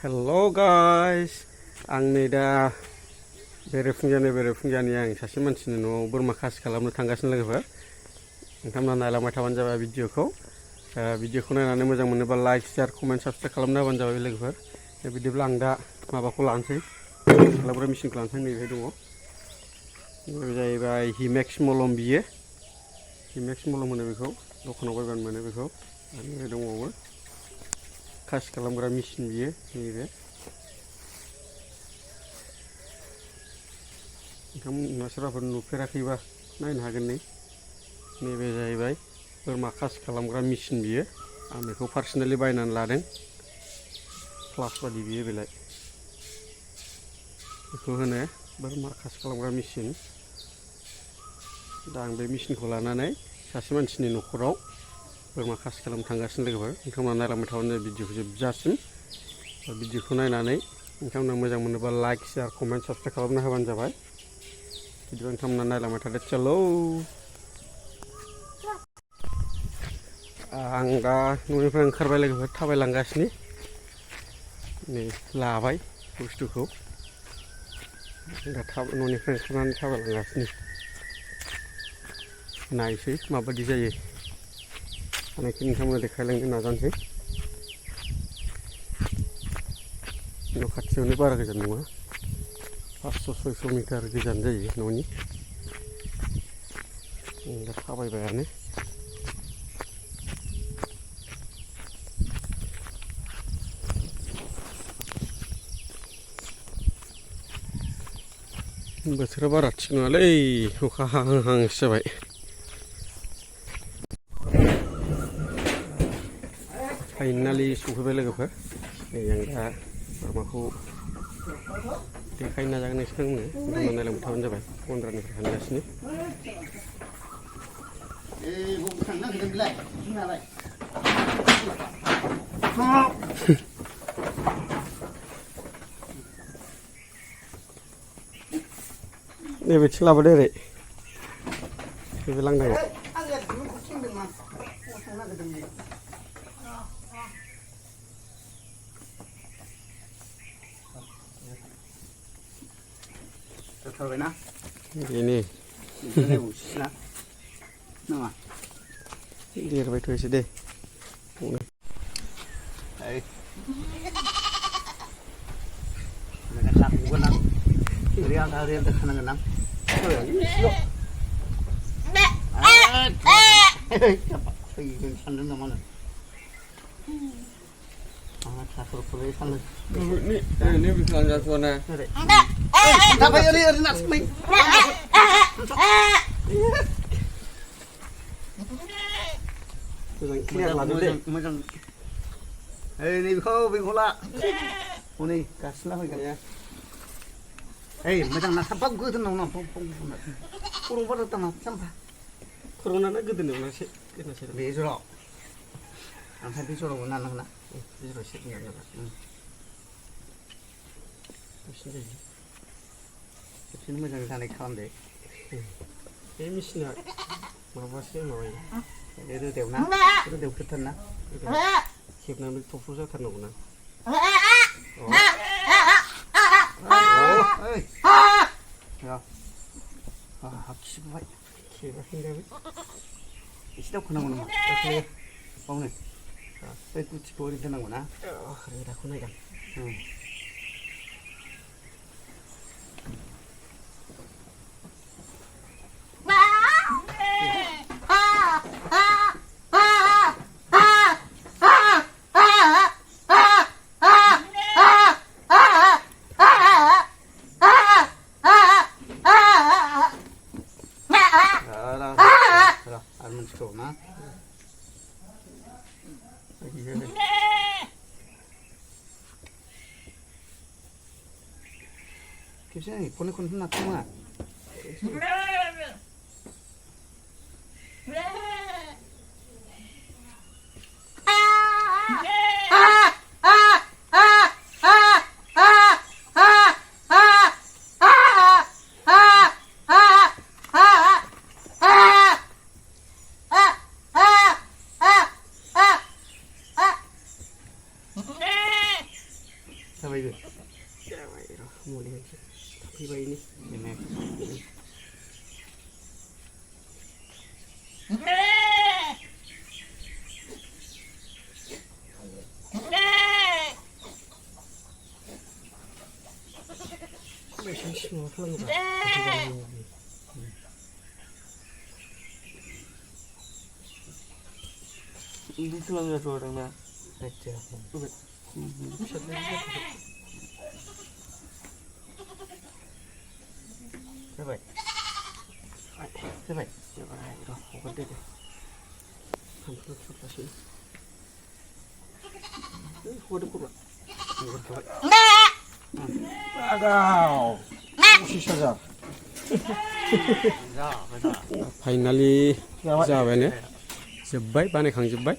Hello guys, आं नै दा बेरेफुंजानि आं सासे मानसिनि न'आव बोरमा खासि खालामनो थांगासिनो लोगोफोर। नोंथांमोना नायलांबाय थाबानो जाबाय भिडिअखौ। भिडिअखौ नायनानै मोजां मोनोबा लाइक, शेयार, कमेन्ट, साबस्क्राइब खालामना होबानो जाबाय लोगोफोर। बिदिब्ला आं दा माबाखौ लानोसै, खालामग्रा मेसिनखौ लानोसै। नैबेहाय दङ। बे जाहैबाय हिमेक्स मलम बियो। हिमेक्स मलम होनो बेखौ, दखानाव बायबानो मोनो बेखौ। आरो नैबे दंबावो खासि खालामग्रा मेसिन बियो नैबे। नोंथांमोना सोरबाफोर नुफेराखैबा नायनो हागोन। नैबे जाहैबाय बोरमा खासि खालामग्रा मेसिन बियो। आं बेखौ पार्सनेलि बायनानै लादों। प्लास बादि बियो बेलाय। बेखौ होनो बोरमा खासि खालामग्रा मेसिन। दा आं बे मेसिनखौ लानानै सासे मानसिनि न'खराव बोरमा खासि खालामनो थांगासिनो लोगोफोर। नोंथांमोना नायलांबाय थाबानो भिडिअखौ जोबजासिम। भिडिअखौ नायनानै नोंथांमोना मोजां मोनोबा लाइक, शेयार, कमेन्ट, साबस्क्राइब खालामना होबानो जाबाय। बिदिबा नोंथांमोना नायलांबाय थादो। चलो। आं दा न'निफ्राय ओंखारबाय लोगोफोर, थाबायलांगासिनो। नै लाबाय बुस्थुखौ। दा न'निफ्राय ओंखारनानै थाबायलांगासिनो। नायसै माबायदि जायो। हानायखिनि नोंथांमोना देखायलांनो नाजानोसै। न' खाथियावनो बारा गोजान नङा, 500-600 मिटार गोजान जायो न'नि। दा थाबायबायानो। बोथोरा बारा थिग नङालै, अखा हाहांहांसो जाबाय। फाइनालि सफैबाय लोगोफोर। नै आं दा बोरमाखौ देखायनो नाजागोन नोंसोरनो। नोंथांमोना नायलांबाय थाबानो जाबाय। गन्द्रानिफ्राय थांगासिनो। नैबेथिं लाबोदो ओरै, नैबे लांदांआव। बेनो देरबायथ' एसे दे। मोजां बेखौ ला हनै गासिना फैगोन। मोजां ना साबा गोदोनाव ना खर' बारा दाना सामफा खर'नानो गोदोनायाव नासो गोदोनासो बे जराव ओमफ्राय बे जरावबो नानांगौ ना बे जराव एसे खेबसेनो मोजां जानाय खालामदो। बे मेसिना माबासो माबायो रोदायाव ना, रोदायाव खोथारना खेबनानै थफ्र' जाथारनांगौ ना। खिबाय खेबाखै दाबो एसे दावखोनांगौ नामा? बावनो बे गुथिखौ ओरै दोननांगौ ना। रोदाखौ नायदां। खेबसे खननै खनथाम नाखोमा जाबायबो जाबाय र' मुलि होनोसै फैबाय ini ini Biasanya semua kalau ini tulang nggak tuh orang nak aja. Coba, coba, coba, roh, gede deh. Hampir terpasang. Waduh kurang. Agau. Masih saja. Finally जाबाय ने जोब्बाय बानायखांजोब्बाय